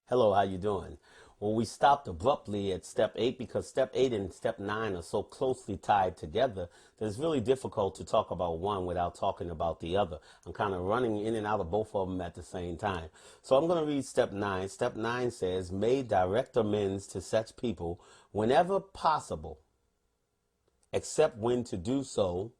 Hello, how you doing? Well, we stopped abruptly at step 8 because step 8 and step 9 are so closely tied together that it's really difficult to talk about one without talking about the other. I'm kind of running in and out of both of them at the same time. So I'm going to read step 9. Step 9 says, "May direct amends to such people whenever possible, except when to do so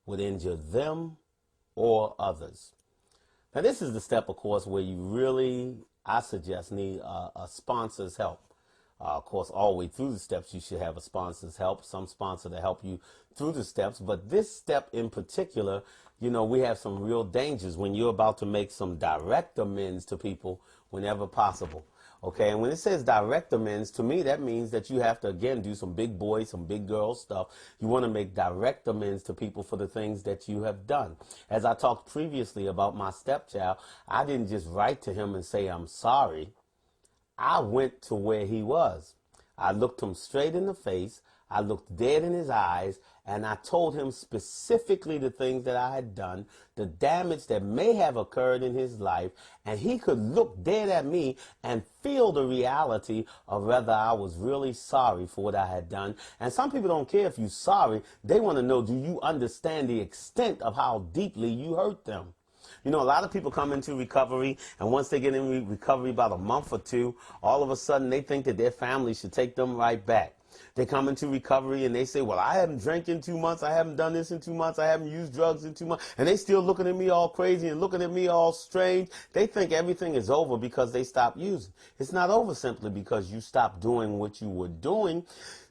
would injure them or others." Now, this is the step, of course, where you really, I suggest, need a sponsor's help. Of course, all the way through the steps, you should have a sponsor's help, some sponsor to help you through the steps. But this step in particular, we have some real dangers when you're about to make some direct amends to people whenever possible. Okay, and when it says direct amends, to me, that means that you have to, again, do some big boy, some big girl stuff. You want to make direct amends to people for the things that you have done. As I talked previously about my stepchild, I didn't just write to him and say, "I'm sorry." I went to where he was. I looked him straight in the face. I looked dead in his eyes, and I told him specifically the things that I had done, the damage that may have occurred in his life, and he could look dead at me and feel the reality of whether I was really sorry for what I had done. And some people don't care if you're sorry. They want to know, do you understand the extent of how deeply you hurt them? A lot of people come into recovery, and once they get in recovery about a month or two, all of a sudden they think that their family should take them right back. They come into recovery and they say, "Well, I haven't drank in 2 months. I haven't done this in 2 months. I haven't used drugs in 2 months." And they still looking at me all crazy and looking at me all strange. They think everything is over because they stopped using. It's not over simply because you stopped doing what you were doing.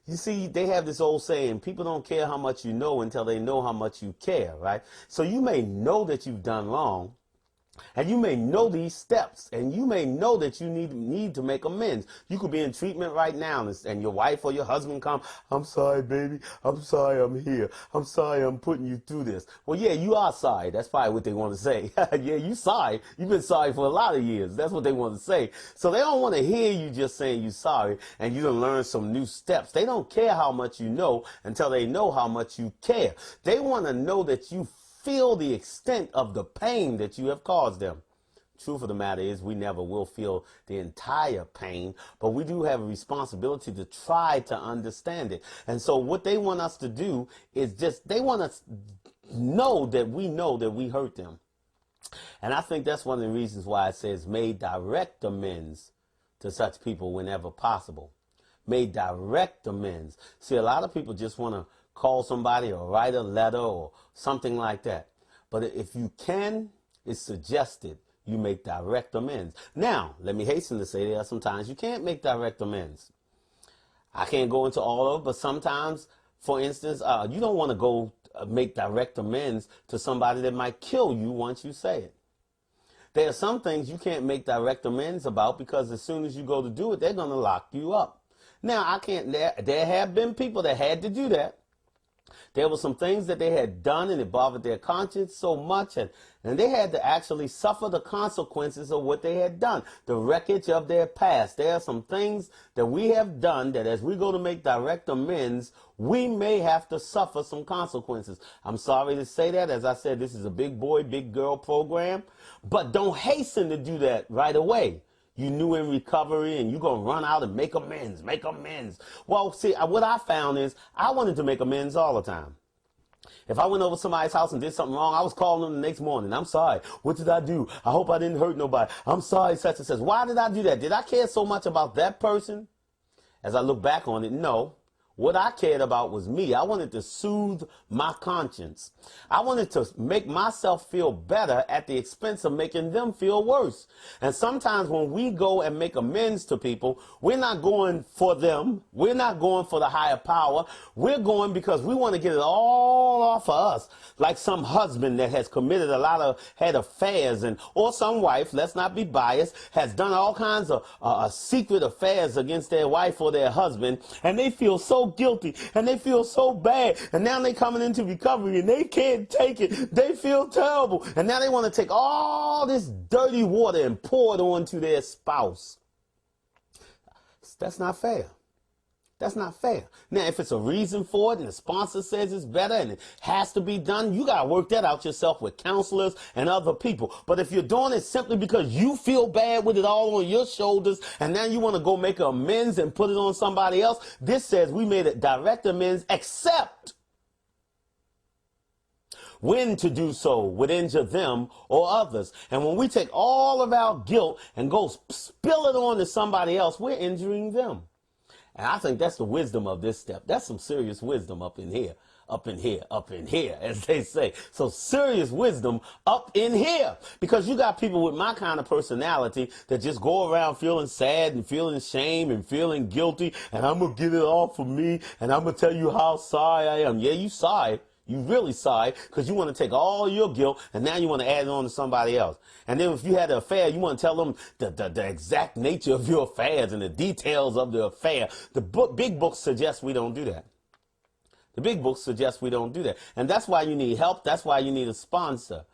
You see, they have this old saying, people don't care how much you know until they know how much you care, right? So you may know that you've done wrong, and you may know these steps, and you may know that you need to make amends. You could be in treatment right now, and your wife or your husband come, "I'm sorry, baby. I'm sorry I'm here. I'm sorry I'm putting you through this." Well, yeah, you are sorry. That's probably what they want to say. Yeah, you sorry. You've been sorry for a lot of years. That's what they want to say. So they don't want to hear you just saying you're sorry and you done learn some new steps. They don't care how much you know until they know how much you care. They want to know that you feel the extent of the pain that you have caused them. Truth of the matter is, we never will feel the entire pain, but we do have a responsibility to try to understand it. And so what they want us to do is they want us to know that we hurt them. And I think that's one of the reasons why it says, "May direct amends to such people whenever possible." May direct amends. See, a lot of people just want to call somebody or write a letter or something like that. But if you can, it's suggested you make direct amends. Now, let me hasten to say there are sometimes you can't make direct amends. I can't go into all of it, but sometimes, for instance, you don't want to go make direct amends to somebody that might kill you once you say it. There are some things you can't make direct amends about because as soon as you go to do it, they're going to lock you up. Now, there have been people that had to do that. There were some things that they had done and it bothered their conscience so much, and they had to actually suffer the consequences of what they had done, the wreckage of their past. There are some things that we have done that as we go to make direct amends, we may have to suffer some consequences. I'm sorry to say that. As I said, this is a big boy, big girl program, but don't hasten to do that right away. You knew in recovery and you're going to run out and make amends. Well, see, what I found is I wanted to make amends all the time. If I went over somebody's house and did something wrong, I was calling them the next morning. "I'm sorry. What did I do? I hope I didn't hurt nobody. I'm sorry, such and such." Why did I do that? Did I care so much about that person? As I look back on it, no. What I cared about was me. I wanted to soothe my conscience. I wanted to make myself feel better at the expense of making them feel worse. And sometimes when we go and make amends to people, we're not going for them. We're not going for the higher power. We're going because we want to get it all off of us. Like some husband that has committed had affairs, or some wife, let's not be biased, has done all kinds of secret affairs against their wife or their husband, and they feel so guilty and they feel so bad, and now they're coming into recovery and they can't take it. They feel terrible, and now they want to take all this dirty water and pour it onto their spouse. That's not fair. That's not fair. Now, if it's a reason for it and the sponsor says it's better and it has to be done, you got to work that out yourself with counselors and other people. But if you're doing it simply because you feel bad with it all on your shoulders and now you want to go make amends and put it on somebody else, this says we made a direct amends except when to do so would injure them or others. And when we take all of our guilt and go spill it on to somebody else, we're injuring them. And I think that's the wisdom of this step. That's some serious wisdom up in here, up in here, up in here, as they say. So serious wisdom up in here. Because you got people with my kind of personality that just go around feeling sad and feeling shame and feeling guilty. And I'm going to get it all for me. And I'm going to tell you how sorry I am. Yeah, you sorry. You really sorry because you want to take all your guilt and now you want to add it on to somebody else. And then if you had an affair, you want to tell them the exact nature of your affairs and the details of the affair. The big books suggest we don't do that. The big books suggest we don't do that. And that's why you need help. That's why you need a sponsor.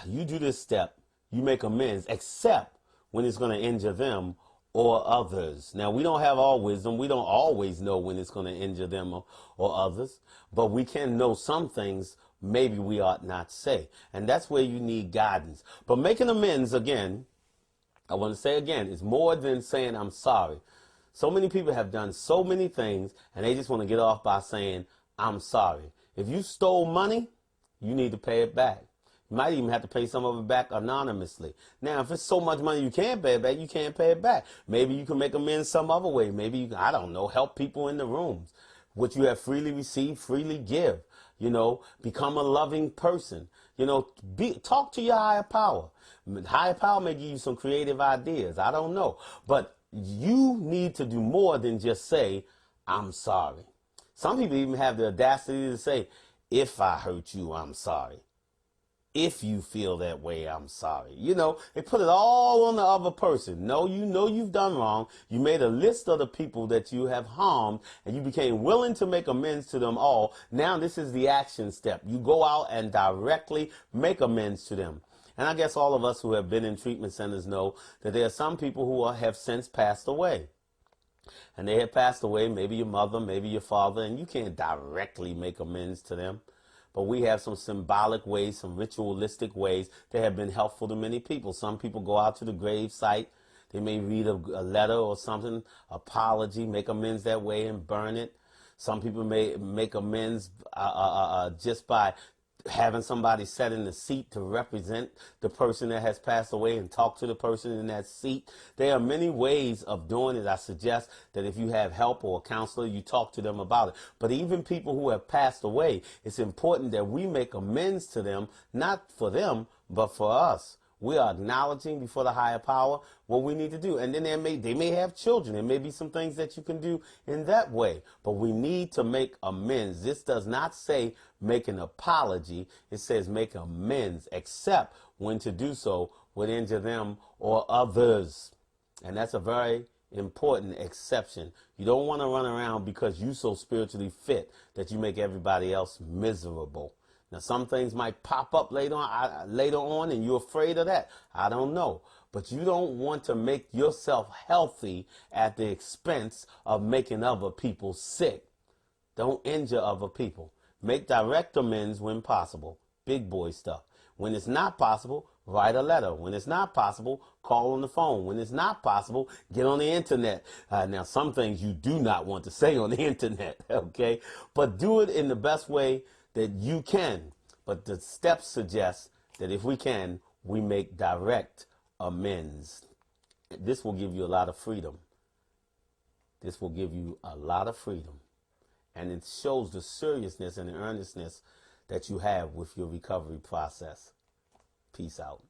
You do this step, you make amends, except when it's going to injure them or others. Now, we don't have all wisdom. We don't always know when it's going to injure them or others, but we can know some things maybe we ought not say. And that's where you need guidance. But making amends, again, I want to say again, is more than saying I'm sorry. So many people have done so many things and they just want to get off by saying I'm sorry. If you stole money, you need to pay it back. You might even have to pay some of it back anonymously. Now, if it's so much money you can't pay it back, you can't pay it back. Maybe you can make amends some other way. Maybe you can, I don't know, help people in the rooms. What you have freely received, freely give. You know, become a loving person. You know, talk to your higher power. Higher power may give you some creative ideas. I don't know. But you need to do more than just say, I'm sorry. Some people even have the audacity to say, if I hurt you, I'm sorry. If you feel that way, I'm sorry. You know, they put it all on the other person. No, you know you've done wrong. You made a list of the people that you have harmed, and you became willing to make amends to them all. Now this is the action step. You go out and directly make amends to them. And I guess all of us who have been in treatment centers know that there are some people who have since passed away. And they have passed away, maybe your mother, maybe your father, and you can't directly make amends to them. But we have some symbolic ways, some ritualistic ways that have been helpful to many people. Some people go out to the grave site. They may read a letter or something, apology, make amends that way and burn it. Some people may make amends just by having somebody sit in the seat to represent the person that has passed away and talk to the person in that seat. There are many ways of doing it. I suggest that if you have help or a counselor, you talk to them about it. But even people who have passed away, it's important that we make amends to them, not for them, but for us. We are acknowledging before the higher power what we need to do. And then they may have children. There may be some things that you can do in that way. But we need to make amends. This does not say make an apology. It says make amends, except when to do so would injure them or others. And that's a very important exception. You don't want to run around because you're so spiritually fit that you make everybody else miserable. Now, some things might pop up later on, and you're afraid of that. I don't know. But you don't want to make yourself healthy at the expense of making other people sick. Don't injure other people. Make direct amends when possible. Big boy stuff. When it's not possible, write a letter. When it's not possible, call on the phone. When it's not possible, get on the internet. Now, some things you do not want to say on the internet, okay? But do it in the best way that you can. But the steps suggest that if we can, we make direct amends. This will give you a lot of freedom. This will give you a lot of freedom. And it shows the seriousness and the earnestness that you have with your recovery process. Peace out.